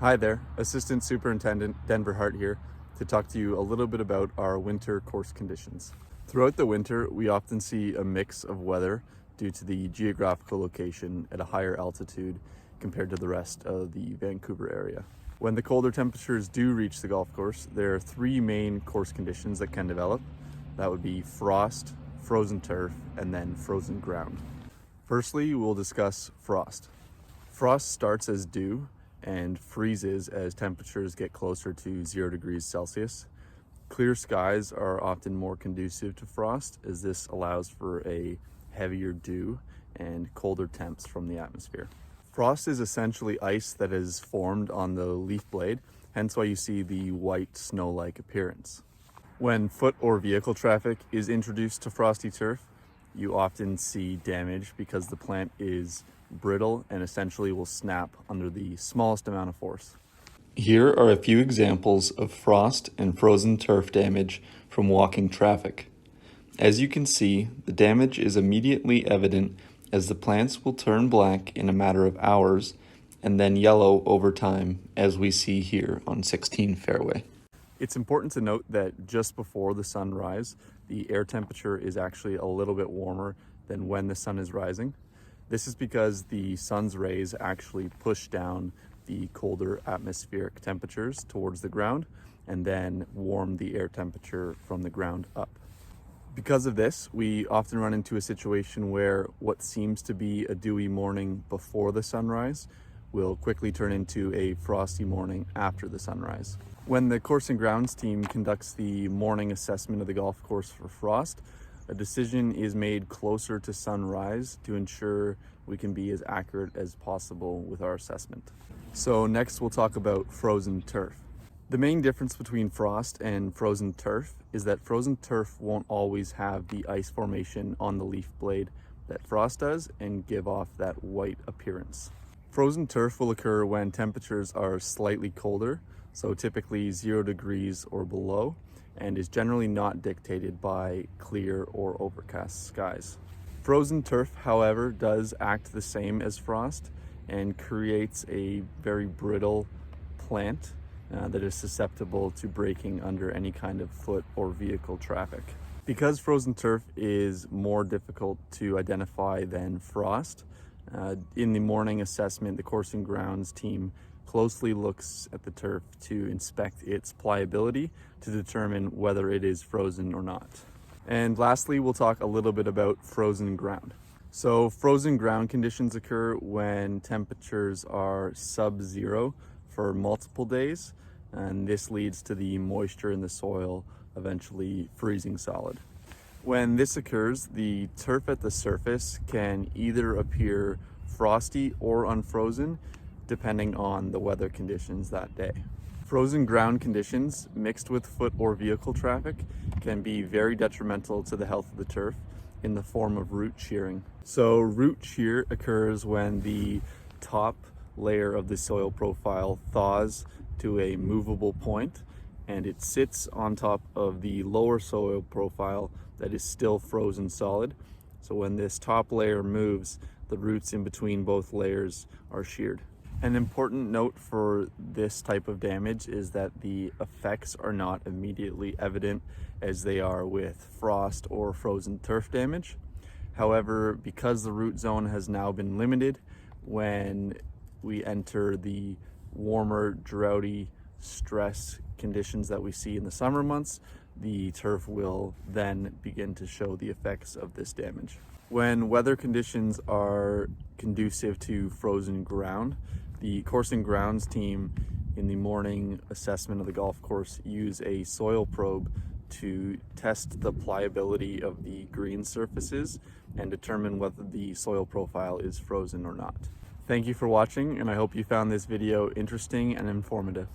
Hi there, Assistant Superintendent Denver Hart here to talk to you a little bit about our winter course conditions. Throughout the winter, we often see a mix of weather due to the geographical location at a higher altitude compared to the rest of the Vancouver area. When the colder temperatures do reach the golf course, there are three main course conditions that can develop. That would be frost, frozen turf, and then frozen ground. Firstly, we'll discuss frost. Frost starts as dew and freezes as temperatures get closer to 0 degrees Celsius. Clear skies are often more conducive to frost, as this allows for a heavier dew and colder temps from the atmosphere. Frost is essentially ice that is formed on the leaf blade, hence why you see the white snow-like appearance. When foot or vehicle traffic is introduced to frosty turf, you often see damage because the plant is brittle and essentially will snap under the smallest amount of force. Here are a few examples of frost and frozen turf damage from walking traffic. As you can see, the damage is immediately evident as the plants will turn black in a matter of hours and then yellow over time, as we see here on 16 Fairway. It's important to note that just before the sunrise, the air temperature is actually a little bit warmer than when the sun is rising. This is because the sun's rays actually push down the colder atmospheric temperatures towards the ground and then warm the air temperature from the ground up. Because of this, we often run into a situation where what seems to be a dewy morning before the sunrise will quickly turn into a frosty morning after the sunrise. When the course and grounds team conducts the morning assessment of the golf course for frost, a decision is made closer to sunrise to ensure we can be as accurate as possible with our assessment. So next we'll talk about frozen turf. The main difference between frost and frozen turf is that frozen turf won't always have the ice formation on the leaf blade that frost does and give off that white appearance. Frozen turf will occur when temperatures are slightly colder, so typically 0 degrees or below, and is generally not dictated by clear or overcast skies. Frozen turf, however, does act the same as frost and creates a very brittle plant that is susceptible to breaking under any kind of foot or vehicle traffic. Because frozen turf is more difficult to identify than frost, in the morning assessment, the course and grounds team closely looks at the turf to inspect its pliability to determine whether it is frozen or not. And lastly, we'll talk a little bit about frozen ground. So frozen ground conditions occur when temperatures are sub-zero for multiple days, and this leads to the moisture in the soil eventually freezing solid. When this occurs, the turf at the surface can either appear frosty or unfrozen, depending on the weather conditions that day. Frozen ground conditions mixed with foot or vehicle traffic can be very detrimental to the health of the turf in the form of root shearing. So root shear occurs when the top layer of the soil profile thaws to a movable point and it sits on top of the lower soil profile that is still frozen solid. So when this top layer moves, the roots in between both layers are sheared. An important note for this type of damage is that the effects are not immediately evident as they are with frost or frozen turf damage. However, because the root zone has now been limited, when we enter the warmer, droughty, stress conditions that we see in the summer months, the turf will then begin to show the effects of this damage. When weather conditions are conducive to frozen ground, the course and grounds team in the morning assessment of the golf course use a soil probe to test the pliability of the green surfaces and determine whether the soil profile is frozen or not. Thank you for watching, and I hope you found this video interesting and informative.